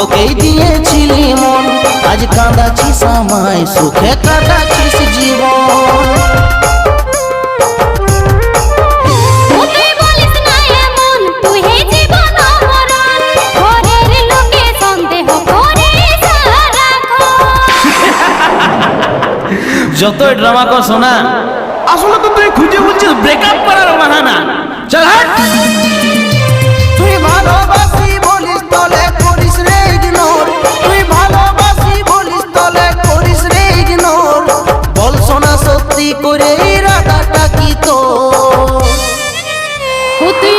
তোকেই দিয়েছিলি মন, আজ কাঁদাছিস আমায়, সুখে কাটাছিস জীবন। যতই ড্রামা কর শোনা, আসলে তো তুই খুঁজে বলছিস ব্রেকআপ করার বাহানা। চল হাট। তুই ভালোবাসি বলিস তলে করিস রে ইগনোর, তুই ভালোবাসি বলিস তলে করিস রে ইগনোর। বল শোনা সত্যি করে ইরাদাটা কি তোর? তুই